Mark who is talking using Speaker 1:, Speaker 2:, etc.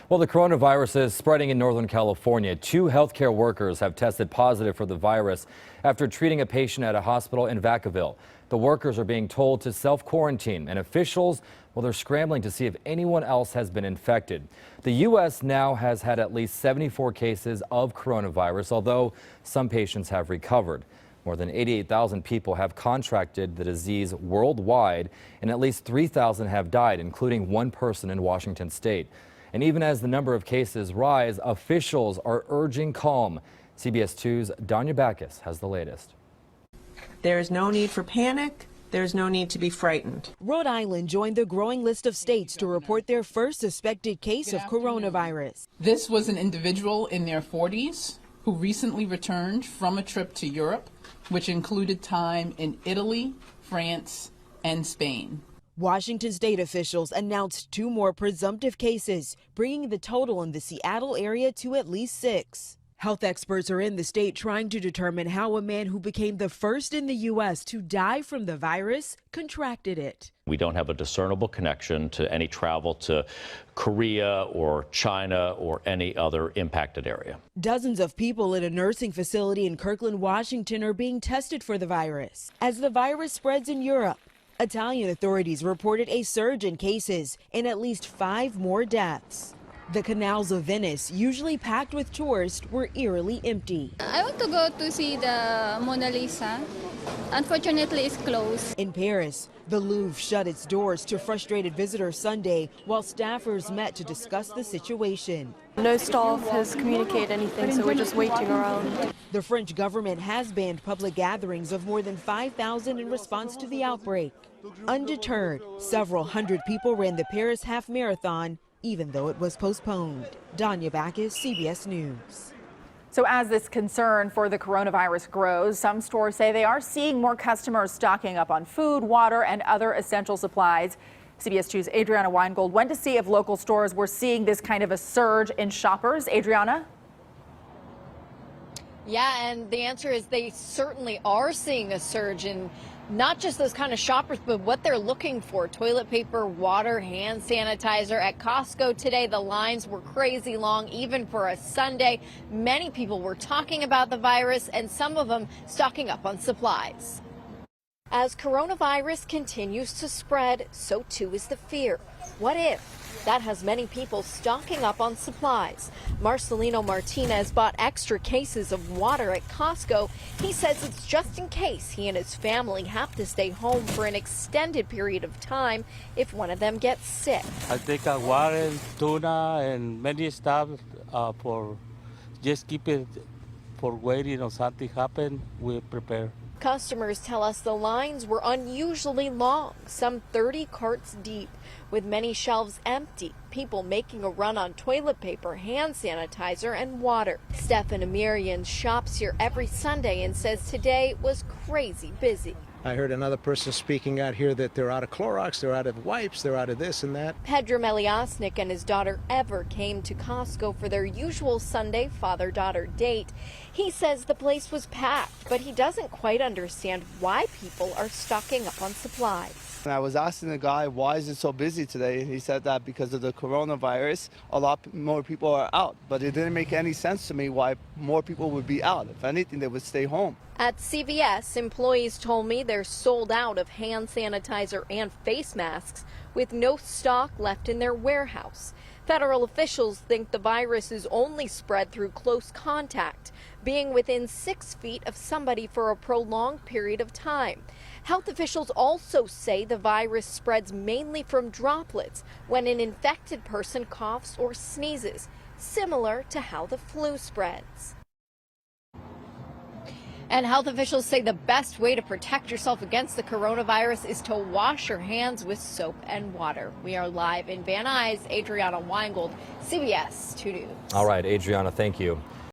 Speaker 1: Well, the coronavirus is spreading in Northern California. 2 healthcare workers have tested positive for the virus after treating a patient at a hospital in Vacaville. The workers are being told to self-quarantine, and officials, well, they're scrambling to see if anyone else has been infected. The U.S. now has had at least 74 cases of coronavirus, although some patients have recovered. More than 88,000 people have contracted the disease worldwide, and at least 3,000 have died, including 1 person in Washington state. And even as the number of cases rise, officials are urging calm. CBS 2's Danya Backus has the latest.
Speaker 2: There is no need for panic. There's no need to be frightened.
Speaker 3: Rhode Island joined the growing list of states to report their first suspected case of coronavirus.
Speaker 4: This was an individual in their 40s who recently returned from a trip to Europe, which included time in Italy, France, and Spain.
Speaker 3: Washington state officials announced 2 more presumptive cases, bringing the total in the Seattle area to at least 6. Health experts are in the state trying to determine how a man who became the first in the U.S. to die from the virus contracted it.
Speaker 5: We don't have a discernible connection to any travel to Korea or China or any other impacted area.
Speaker 3: Dozens of people in a nursing facility in Kirkland, Washington are being tested for the virus. As the virus spreads in Europe, Italian authorities reported a surge in cases and at least 5 more deaths. The canals of Venice, usually packed with tourists, were eerily empty.
Speaker 6: I want to go to see the Mona Lisa. Unfortunately, it's closed.
Speaker 3: In Paris, the Louvre shut its doors to frustrated visitors Sunday while staffers met to discuss the situation.
Speaker 7: No staff has communicated anything, so we're just waiting around.
Speaker 3: The French government has banned public gatherings of more than 5,000 in response to the outbreak. Undeterred, several hundred people ran the Paris half marathon, even though it was postponed. Danya Backus, CBS News.
Speaker 8: So as this concern for the coronavirus grows, some stores say they are seeing more customers stocking up on food, water, and other essential supplies. CBS 2's Adriana Weingold went to see if local stores were seeing this kind of a surge in shoppers. Adriana?
Speaker 9: Yeah, and the answer is they certainly are seeing a surge in not just those kind of shoppers, but what they're looking for: toilet paper, water, hand sanitizer. At Costco today, the lines were crazy long, even for a Sunday. Many people were talking about the virus, and some of them stocking up on supplies. As coronavirus continues to spread, so too is the fear. What if? That has many people stocking up on supplies. Marcelino Martinez bought extra cases of water at Costco. He says it's just in case he and his family have to stay home for an extended period of time if one of them gets sick.
Speaker 10: I take water, tuna, and many stuff for just keep it for waiting on something happen. We prepare.
Speaker 9: Customers tell us the lines were unusually long, some 30 carts deep, with many shelves empty, people making a run on toilet paper, hand sanitizer, and water. Stefan Amirian shops here every Sunday and says today was crazy busy.
Speaker 11: I heard another person speaking out here that they're out of Clorox, they're out of wipes, they're out of this and that.
Speaker 9: Pedro Meliasnik and his daughter Ever came to Costco for their usual Sunday father-daughter date. He says the place was packed, but he doesn't quite understand why people are stocking up on supplies.
Speaker 12: And I was asking the guy, why is it so busy today? And he said that because of the coronavirus, a lot more people are out. But it didn't make any sense to me why more people would be out. If anything, they would stay home.
Speaker 9: At CVS, employees told me they're sold out of hand sanitizer and face masks, with no stock left in their warehouse. Federal officials think the virus is only spread through close contact, being within 6 feet of somebody for a prolonged period of time. Health officials also say the virus spreads mainly from droplets when an infected person coughs or sneezes, similar to how the flu spreads. And health officials say the best way to protect yourself against the coronavirus is to wash your hands with soap and water. We are live in Van Nuys. Adriana Weingold, CBS 2 News.
Speaker 1: All right, Adriana, thank you.